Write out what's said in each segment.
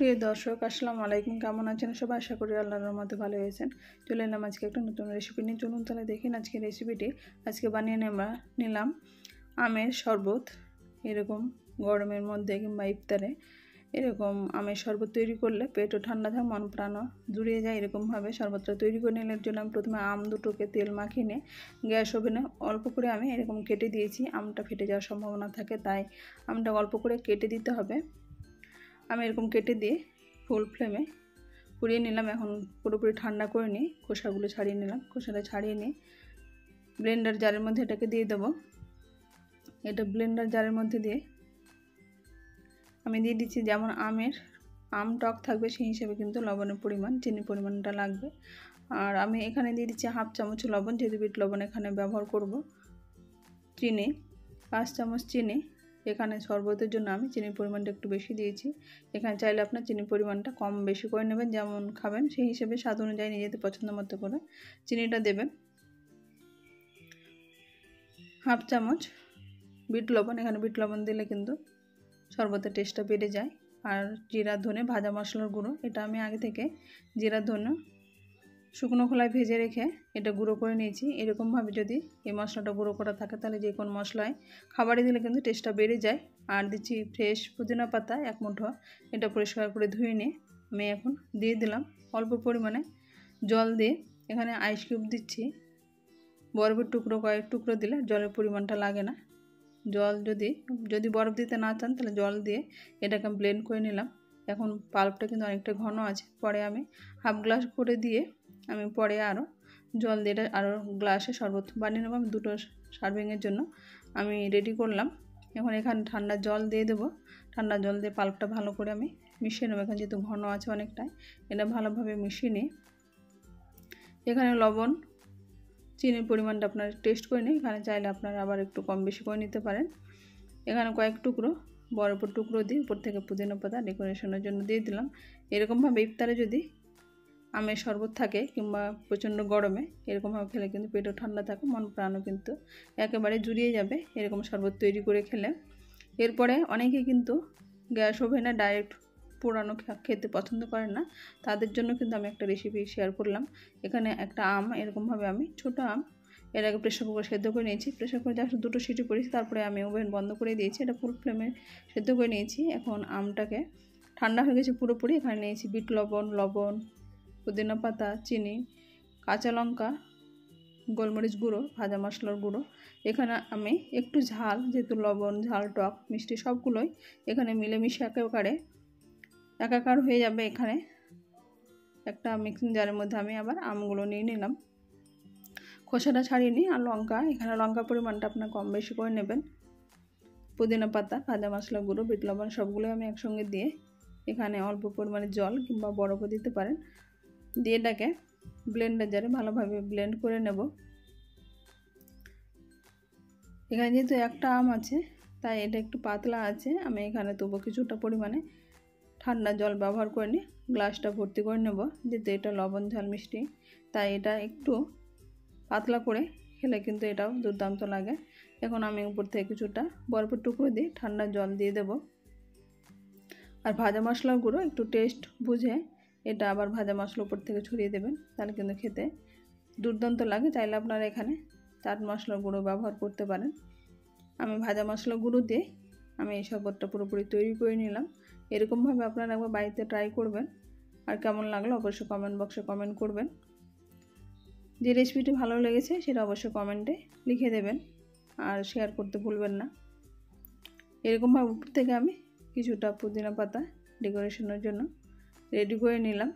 প্রিয় দর্শক, আসসালামু আলাইকুম। কেমন আছেন সবাই? আশা করি আল্লাহর রহমতে ভালো হয়েছেন। চলে এলাম আজকে একটা নতুন রেসিপি নিয়ে। চলুন তাহলে দেখেন আজকের রেসিপিটি। আজকে বানিয়ে নিলাম আমের শরবত। এরকম গরমের মধ্যে কিংবা ইফতারে এরকম আমের শরবত তৈরি করলে পেটও ঠান্ডা থাকে, মন প্রাণও জুড়িয়ে যায়। এরকমভাবে শরবতটা তৈরি করে নেওয়ার জন্য আমি প্রথমে আম দুটোকে তেল মাখিয়ে নিয়ে গ্যাস ওভেনে অল্প করে আমি এরকম কেটে দিয়েছি। আমটা ফেটে যাওয়ার সম্ভাবনা থাকে, তাই আমটা অল্প করে কেটে দিতে হবে। আমি এরকম কেটে দিয়ে ফুল ফ্লেমে পুড়িয়ে নিলাম। এখন পুরোপুরি ঠান্ডা করে নিয়ে খোসাগুলো ছাড়িয়ে নিলাম। খোসাটা ছাড়িয়ে নিয়ে ব্লেন্ডার জারের মধ্যে এটাকে দিয়ে দেবো। এটা ব্লেন্ডার জারের মধ্যে দিয়ে আমি দিয়ে দিচ্ছি, যেমন আম টক থাকবে সেই হিসেবে কিন্তু লবণের পরিমাণ, চিনির পরিমাণটা লাগবে। আর আমি এখানে দিয়ে দিচ্ছি হাফ চামচ লবণ, যেহেতু বিট লবণ এখানে ব্যবহার করব। চিনি 5 চামচ চিনি। এখানে শরবতের জন্য আমি চিনির পরিমাণটা একটু বেশি দিয়েছি। এখানে চাইলে আপনার চিনির পরিমাণটা কম বেশি করে নেবেন, যেমন খাবেন সেই হিসেবে স্বাদ অনুযায়ী নিজেদের পছন্দ মতো করে চিনিটা দেবেন। হাফ চামচ বিট লবণ। এখানে বিট লবণ দিলে কিন্তু শরবতের টেস্টটা বেড়ে যায়। আর জিরা ধনে ভাজা মশলার গুঁড়ো, এটা আমি আগে থেকে জিরা ধনে শুকনো খোলায় ভেজে রেখে এটা গুঁড়ো করে নিয়েছি। এরকমভাবে যদি এই মশলাটা গুঁড়ো করা থাকে তাহলে যে কোনো মশলায় খাবারে দিলে কিন্তু টেস্টটা বেড়ে যায়। আর দিচ্ছি ফ্রেশ পুদিনা পাতা 1 মুঠো। এটা পরিষ্কার করে ধুয়ে নিয়ে আমি এখন দিয়ে দিলাম অল্প পরিমাণে জল দিয়ে। এখানে আইস কিউব দিচ্ছি, বরফের টুকরো কয়েক টুকরো দিলে জলের পরিমাণটা লাগে না। জল যদি বরফ দিতে না চান তাহলে জল দিয়ে এটাকে ব্লেন্ড করে নিলাম। এখন পাল্পটা কিন্তু অনেকটা ঘন আছে, পরে আমি হাফ গ্লাস করে দিয়ে আমি পরে আরও জল দিয়ে এটা আরও গ্লাসে শরবত বানিয়ে নেব। আমি 2টো সার্ভিংয়ের জন্য আমি রেডি করলাম। এখন এখানে ঠান্ডা জল দিয়ে দেবো। ঠান্ডা জল দিয়ে পাল্পটা ভালো করে আমি মিশিয়ে নেবো। এখানে যেহেতু ঘন আছে অনেকটাই, এটা ভালোভাবে মিশিয়ে নিয়ে এখানে লবণ চিনির পরিমাণটা আপনারা টেস্ট করে নিন। এখানে চাইলে আপনারা আবার একটু কম বেশি করে নিতে পারেন। এখানে কয়েক টুকরো বরফের টুকরো দিয়ে উপর থেকে পুদিনা পাতা ডেকোরেশনের জন্য দিয়ে দিলাম। এরকমভাবে ইফতারে যদি আমের শরবত থাকে কিংবা প্রচণ্ড গরমে এরকমভাবে খেলে কিন্তু পেটও ঠান্ডা থাকে, মন প্রাণও কিন্তু একেবারে জুড়িয়ে যাবে এরকম শরবত তৈরি করে খেলে। এরপরে অনেকে কিন্তু গ্যাস ওভেনে ডাইরেক্ট পোড়ানো খেতে পছন্দ করেন না, তাদের জন্য কিন্তু আমি একটা রেসিপি শেয়ার করলাম। এখানে একটা আম এরকমভাবে আমি ছোটো আম এর আগে প্রেসার কুকার সেদ্ধ করে নিয়েছি। প্রেসার কুকারে জাস্ট 2টো সিটি পড়েছি, তারপরে আমি ওভেন বন্ধ করে দিয়েছি। এটা ফুল ফ্লেমে সেদ্ধ করে নিয়েছি। এখন আমটাকে ঠান্ডা হয়ে গেছে পুরোপুরি। এখানে নিয়েছি বিট লবণ, পুদিনা পাতা, চিনি, কাঁচা লঙ্কা, গোলমরিচ গুঁড়ো, ভাজা মশলার গুঁড়ো। এখানে আমি একটু ঝাল, যেহেতু লবণ ঝাল টক মিষ্টি সবগুলোই এখানে মিলেমিশে একাকার হয়ে যাবে। এখানে একটা মিক্সিং জারের মধ্যে আমি আবার আমগুলো নিয়ে নিলাম, খোসাটা ছাড়িয়ে নিই। আর লঙ্কা, এখানে লঙ্কা পরিমাণটা আপনার কম বেশি করে নেবেন। পুদিনা পাতা, ভাজা মশলা গুঁড়ো, বিট লবণ সবগুলো আমি একসঙ্গে দিয়ে এখানে অল্প পরিমাণে জল কিংবা বরফও দিতে পারেন, দিয়ে এটাকে ব্লেন্ডার জারে ভালোভাবে ব্লেন্ড করে নেব। এখানে যেহেতু একটা আম আছে তাই এটা একটু পাতলা আছে। আমি এখানে তবু কিছুটা পরিমাণে ঠান্ডা জল ব্যবহার করে নিই, গ্লাসটা ভর্তি করে নেব। যেহেতু এটা লবণ ঝাল মিষ্টি তাই এটা একটু পাতলা করে খেলে কিন্তু এটাও দুর্দান্ত লাগে। এখন আমি উপর থেকে কিছুটা বরফের টুকরো দিয়ে ঠান্ডা জল দিয়ে দেব। আর ভাজা মশলার গুঁড়ো একটু টেস্ট বুঝে এটা আবার ভাজা মশলা উপর থেকে ছড়িয়ে দেবেন, তাহলে কিন্তু খেতে দুর্দান্ত লাগে। চাইলে আপনারা এখানে চাট মশলার গুঁড়ো ব্যবহার করতে পারেন। আমি ভাজা মশলা গুঁড়ো দিয়ে আমি এই শরবতটা পুরোপুরি তৈরি করে নিলাম। এরকমভাবে আপনারা একবার বাড়িতে ট্রাই করবেন। আর কেমন লাগলো অবশ্যই কমেন্ট বক্সে কমেন্ট করবেন। যে রেসিপিটি ভালো লেগেছে সেটা অবশ্যই কমেন্টে লিখে দেবেন আর শেয়ার করতে ভুলবেন না। এরকমভাবে উপর থেকে আমি কিছুটা পুদিনা পাতা ডেকোরেশনের জন্য রেডি করে নিলাম।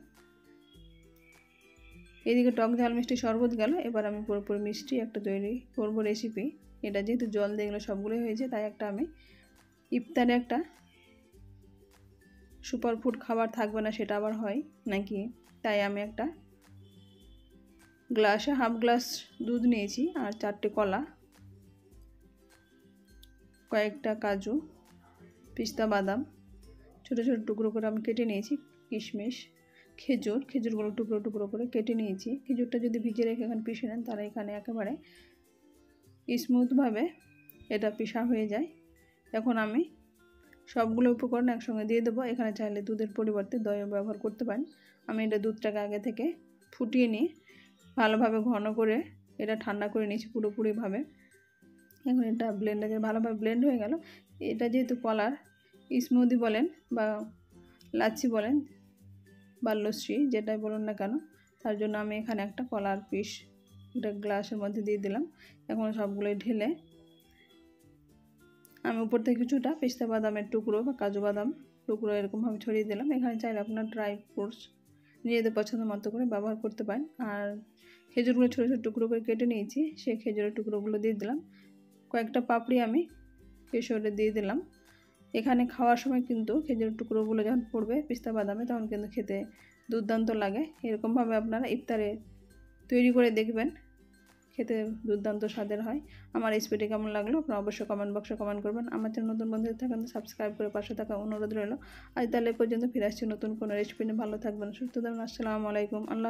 এদিকে টক ঝাল মিষ্টি শরবত গেল। এবার আমি পুরোপুরি মিষ্টি একটা তৈরি করব রেসিপি। এটা যেহেতু জল দিয়ে গেলো সবগুলোই হয়েছে, তাই একটা আমি ইফতারে একটা সুপার ফুড খাবার থাকবে না সেটা আবার হয় নাকি, তাই আমি একটা গ্লাসে হাফ গ্লাস দুধ নিয়েছি আর 4টে কলা, কয়েকটা কাজু, পিস্তা বাদাম ছোটো ছোটো টুকরো করে আমি কেটে নিয়েছি, কিশমিশ, খেজুরগুলো টুকরো টুকরো করে কেটে নিয়েছি। খেজুরটা যদি ভিজে রেখে এখানে পিষে নেন তাহলে এখানে একেবারে স্মুথভাবে এটা পিষা হয়ে যায়। এখন আমি সবগুলো উপকরণ একসঙ্গে দিয়ে দেবো। এখানে চাইলে দুধের পরিবর্তে দইও ব্যবহার করতে পারেন। আমি এটা দুধটাকে আগে থেকে ফুটিয়ে নিয়ে ভালোভাবে ঘন করে এটা ঠান্ডা করে নিয়েছি পুরোপুরিভাবে। এখন এটা ব্লেন্ডারে ভালোভাবে ব্লেন্ড হয়ে গেল। এটা যেহেতু কলার স্মুদি বলেন বা লাচ্ছি বলেন বা লস্যি যেটাই বলুন না কেন, তার জন্য আমি এখানে একটা কলার পিস এটা গ্লাসের মধ্যে দিয়ে দিলাম। এখন সবগুলোই ঢেলে আমি উপর থেকে কিছুটা পেস্তা বাদামের টুকরো বা কাজু বাদাম টুকরো এরকমভাবে ছড়িয়ে দিলাম। এখানে চাইলে আপনার ড্রাই ফ্রুটস নিজেদের পছন্দ মতো করে ব্যবহার করতে পারেন। আর খেজুরগুলো ছোটো ছোটো টুকরো করে কেটে নিয়েছি, সেই খেজুরের টুকরোগুলো দিয়ে দিলাম। কয়েকটা পাপড়ি আমি কেশরে দিয়ে দিলাম। এখানে খাওয়ার সময় কিন্তু খেজুরের টুকরোগুলো যখন পড়বে পেস্তা বাদামে তখন কিন্তু খেতে দুর্দান্ত লাগে। এরকমভাবে আপনারা ইফতারে তৈরি করে দেখবেন, খেতে দুর্দান্ত স্বাদের হয়। আমার রেসিপিটি কেমন লাগলো আপনারা অবশ্যই কমেন্ট বক্সে কমেন্ট করবেন। আমার চ্যানেল নতুন বন্ধুদের থাকেন তো সাবস্ক্রাইব করে পাশে থাকা অনুরোধ রইল। আজ তাহলে পর্যন্ত ফিরে আসছি নতুন কোনো রেসিপি নিয়ে। ভালো থাকবেন, সুস্থ থাকবেন। আসসালামু আলাইকুম। আল্লাহ।